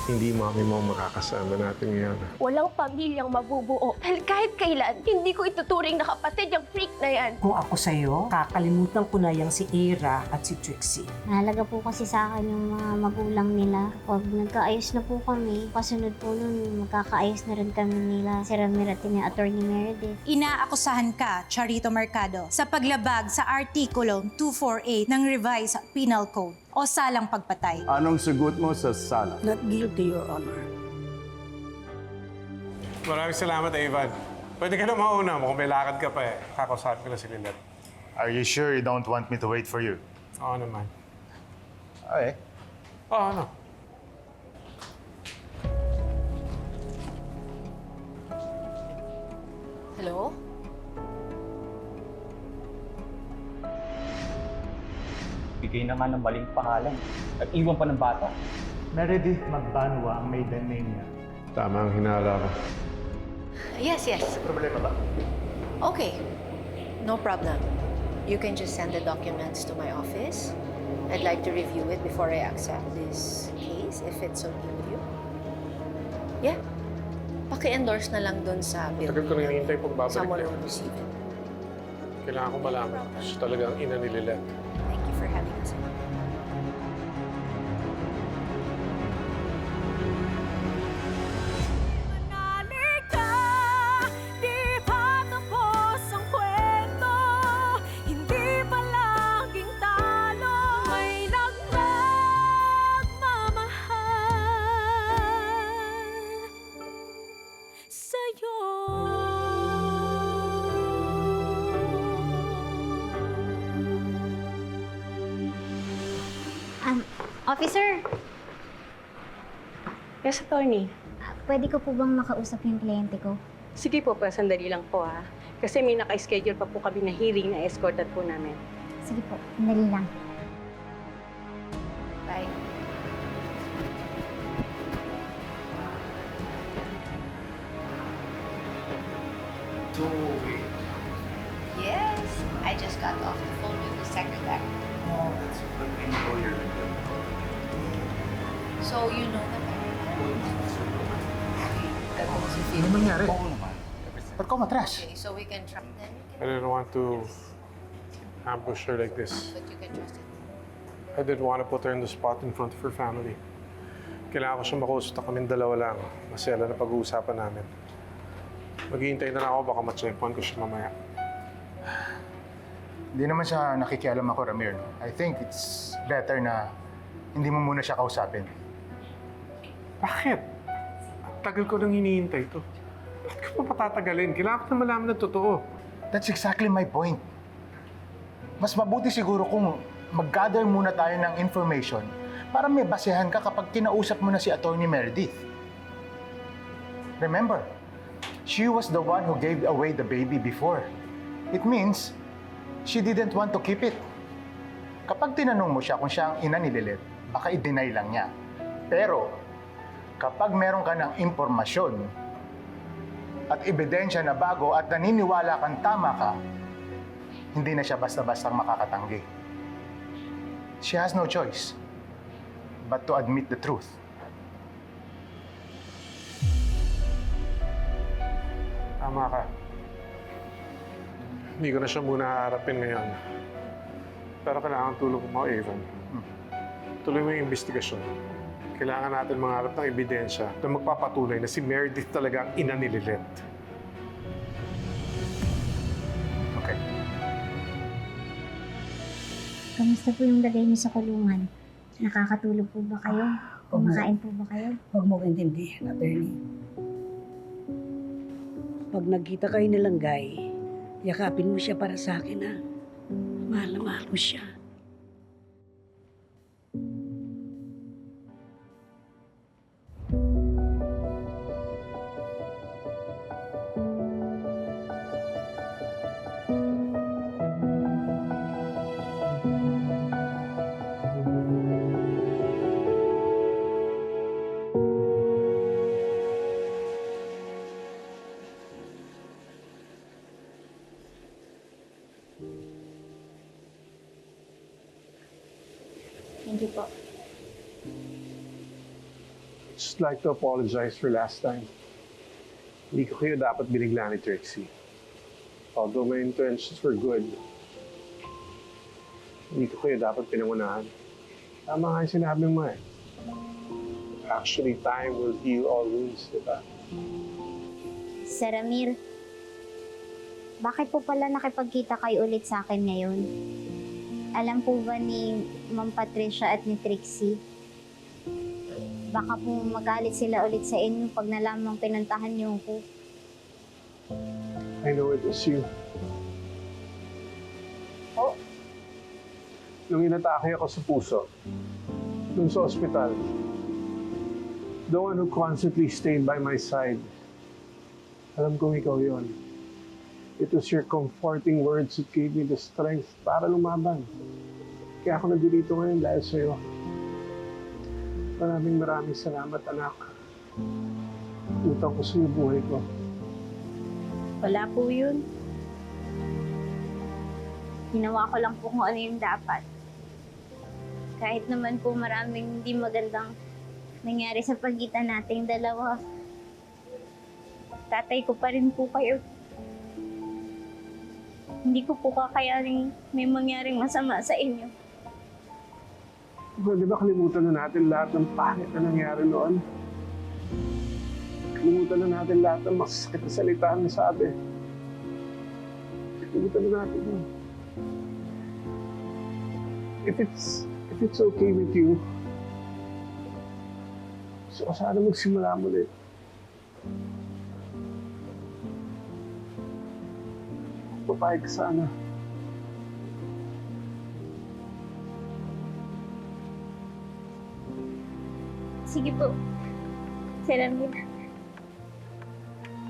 hindi mami mo ang makakasama natin ngayon. Walang pamilyang mabubuo. Dahil kahit kailan, hindi ko ituturing na kapatid yung freak na yan. Kung ako sa'yo, kakalimutan ko na yung si Ira at si Trixie. Mahalaga po kasi sa akin yung mga magulang nila. Pag nagkaayos na po kami, kasunod po nun, magkakaayos na rin kami nila. Si Ramir at ni Attorney Meredith. Inaakusahan ka, Charito Mercado, sa paglabag sa Artikulo 248 ng Revised Penal Code o salang pagpatay. Anong sagot mo sa sala? Not guilty, Your Honor. Maraming salamat, Ivan. Pwede ka na mauna mo kung may lakad ka pa eh. Kakausapin ko na si Lynette. Are you sure you don't want me to wait for you? Oo naman. Okay. Oo, ano? Hello? Bigay na nga ng maling pangalan at iwan pa ng bata. Meredith Magbanwa ang maiden name niya. Tama ang hinala ko. Yes. Problema ba? Okay. No problem. You can just send the documents to my office. I'd like to review it before I accept this case, if it's okay with you. Yeah. Paki-endorse na lang dun sa bill. Tagal ko na hinihintay pag babalik Someone niya. will receive it. Kailangan ko malaman. Siya talaga ang ina ni Lynette. Thank you for having us. Officer, Yes, attorney. pwede ko po bang makausap yung kliyente ko? Sige po, pa sandali lang po ha. Kasi may naka-schedule pa po kami na hearing na escortat po namin. Sige po, sandali lang. Bye. Yes, I just got off the phone with the secretary. So you know the Ano nangyari? Ba't ka matras? Okay, so we can trust them. I didn't want to ambush her like this. But you can trust it. I didn't want to put her in the spot in front of her family. Kailangan ko siya makausap na kaming dalawa lang. Masaya na pag-uusapan namin. Maghihintay na lang ako, baka matsyempohan ko siya mamaya. Hindi naman siya nakikialam ako, Ramir. I think it's better na hindi mo muna siya kausapin. Bakit? Ang tagal ko nang hinihintay ito. Bakit ko pa patatagalin? Kailangan ko na malaman na totoo. That's exactly my point. Mas mabuti siguro kung mag-gather muna tayo ng information para may basehan ka kapag kinausap mo na si Attorney Meredith. Remember, she was the one who gave away the baby before. It means she didn't want to keep it. Kapag tinanong mo siya kung siya ang ina ni Lynette, baka i-deny lang niya. Pero, kapag meron ka ng impormasyon at ebidensya na bago at naniniwala kang tama ka, hindi na siya basta-bastang makakatanggi. She has no choice but to admit the truth. Tama ka. Hindi ko na siya muna haharapin ngayon. Pero kailangan tulong mo, Evan. Tuloy mo yung investigasyon. Kailangan natin mangarap ng ebidensya na magpapatunay na si Meredith talaga ang ina ni Lynette. Okay. Kamusta po yung lagay niyo sa kulungan? Nakakatulog po ba kayo? Kumakain po ba kayo? Huwag mo intindihin, attorney. Pag nagkita kayo nilang Guy, yakapin mo siya para sa akin, ha? Mahal na mahal mo siya. Thank you po. just like to apologize for last time. Hindi ko kayo dapat binigla ni Trixie. Although my intentions were good, hindi ko kayo dapat pinangunahan. Tama nga yung sinabi mo eh. Actually, time will heal all wounds, di ba? Sir Ramir, bakit po pala nakipagkita kayo ulit sa akin ngayon? Alam po ba ni Ma'am Patricia at ni Trixie? Baka po magalit sila ulit sa inyo pag nalamang pinuntahan niyo ko. I know it was you. Oh? Nung inatake ako sa puso, nung sa ospital, the one who constantly stayed by my side, alam kong ikaw yon. It was your comforting words that gave me the strength para lumaban. Kaya ako nandito ngayon dahil sa'yo. Maraming salamat, anak. Utang ko sa'yo buhay ko. Wala po yun. Ginawa ko lang po kung ano yung dapat. Kahit naman po maraming hindi magandang nangyari sa pagitan nating dalawa. Tatay ko pa rin po kayo. Hindi ko po kakayanin may mangyaring masama sa inyo. Di ba kalimutan na natin lahat ng pangit na nangyari noon? Kalimutan na natin lahat ng masakit na salita na sabi. Kalimutan na natin yun. If it's okay with you, so sana magsimula muli. Papayag ka sana. Sige po. Sir Ramir.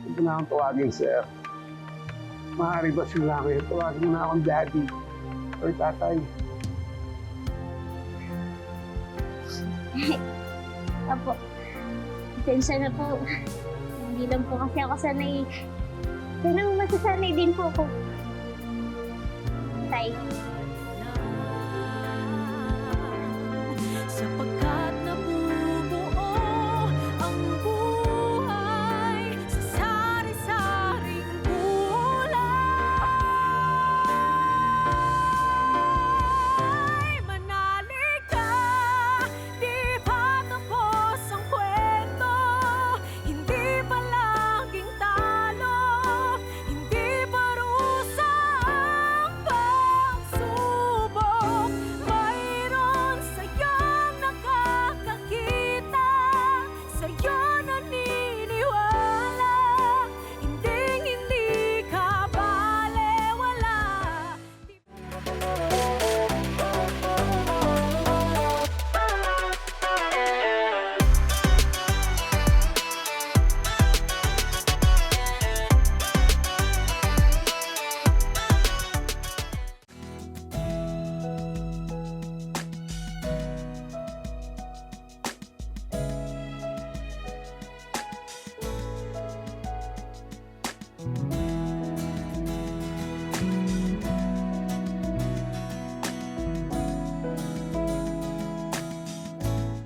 Ito na akong tawagin, sir. Maaari ba simula ngayon? Tawagin mo na akong daddy or tatay. Apo. Pasensya na po. Hindi lang po kasi ako sanay. Pero masasanay din po ako. Tay.